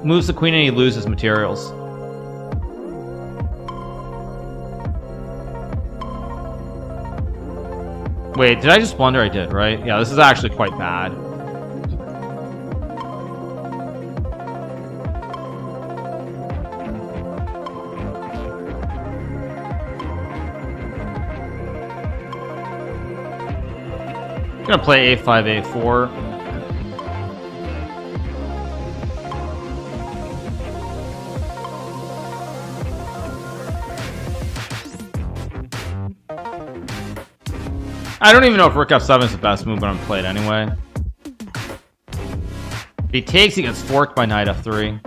moves the queen and he loses materials. Wait, did I just blunder? I did, right? Yeah, this is actually quite bad. I'm gonna play a5, a4. I don't even know if rook f7 is the best move, but I'm played anyway. If he takes, he gets forked by knight f3.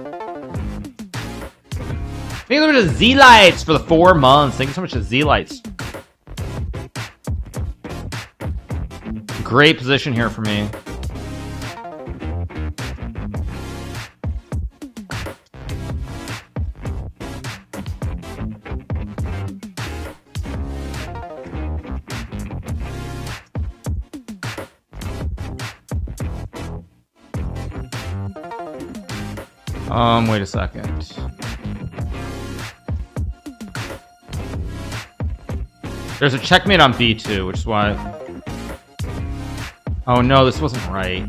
Thank you so much to Z-Lights for the 4 months. Thank you so much to Z-Lights. Great position here for me. Wait a second. There's a checkmate on b2, which is why... Oh no, this wasn't right.